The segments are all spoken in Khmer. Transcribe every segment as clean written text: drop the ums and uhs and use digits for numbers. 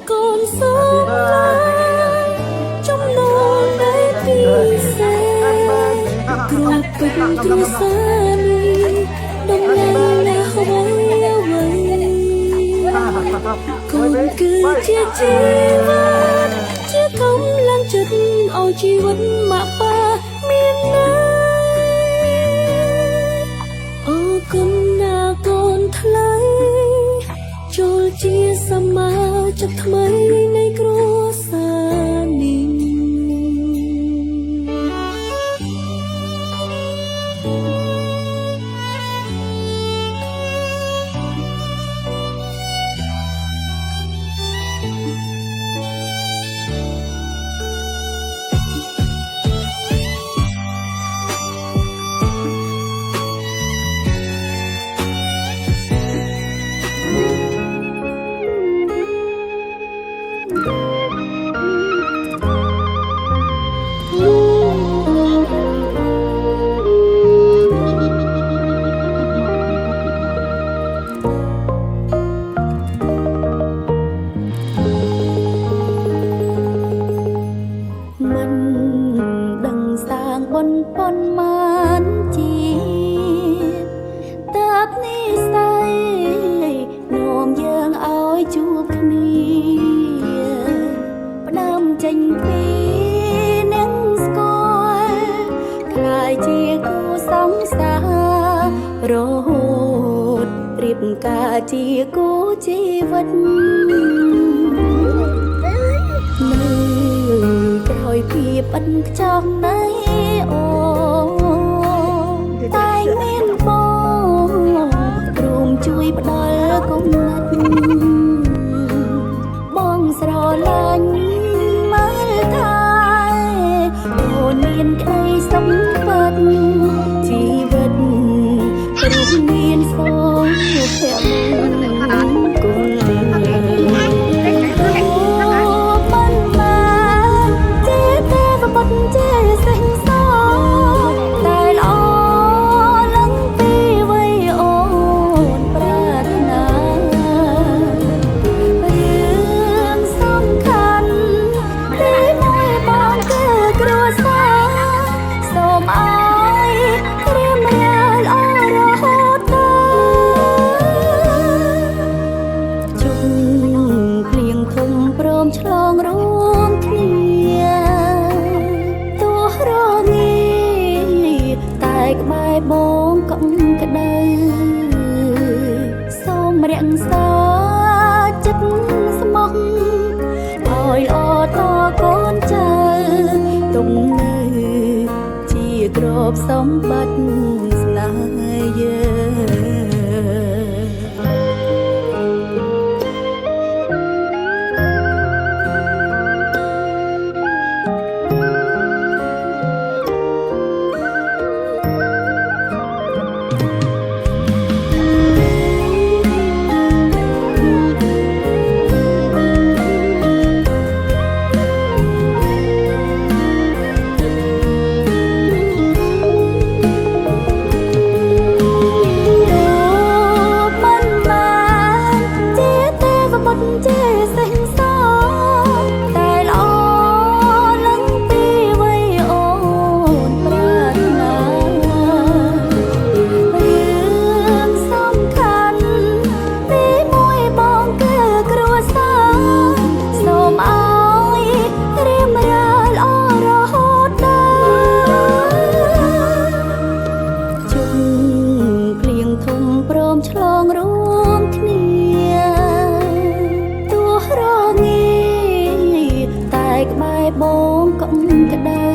con sống lại trong nỗi đáy bi xe cừu bình cừu xa mi đông lăng là hối vậy con cứ chia chi vết chia thống lăng chất ôi chi vẫn mà ba miền nơi ô con na con thấy trôi chia xa mà chắc mấy nay cro xa nínប៉ុនមានជាតិតាប់នេះស្អីនោមយើងឲ្យជួបគ្នាផ្ដើមចេញពីនឹងស្គាល់ខ្លាយជាគូសង្សាររហូតរៀបការជាគូជីវិតនៅក្រោយភាពឥតខ្ចោះណៃអូតែមានបងជួយផ្ដល់គំនិតបងស្រឡាញ់មើលថាអូនមានក្តីសុខពិតជីវិតព្រមមានសុភមង្គលជាសេចក្ដីតែល្អលឹងពីវ័យអូនប្រាថ្នារឿងសំខាន់ទីមួយបងគឺគ្រួសារសូមឲ្យក្រៀមរាលល្អរហូតដល់ជុំភ្លៀងធំព្រមឆ្លងរួមគ្នាក្បែរបងកុំក្ដៅសូមរក្សាចិត្តស្មោះឲ្យល្អតកូនចៅទុំនៅជាទ្រព្យសម្បត្តិស្នេហ៍យើងឆ្លងរួមគ្នាទោះរងាតែក្បែរបងកុំក្ដៅ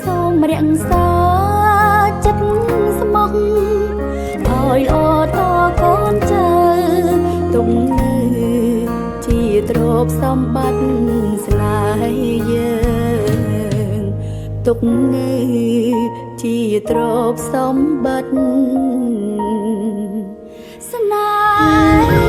សូមរក្សាចិត្តស្មោះឲ្យល្អតកូនចៅទុំនៅជាទ្រព្យសម្បត្តិស្នេហ៍យើងទុកនៅជាទ្រព្យសម្បត្តិស្នេហ៍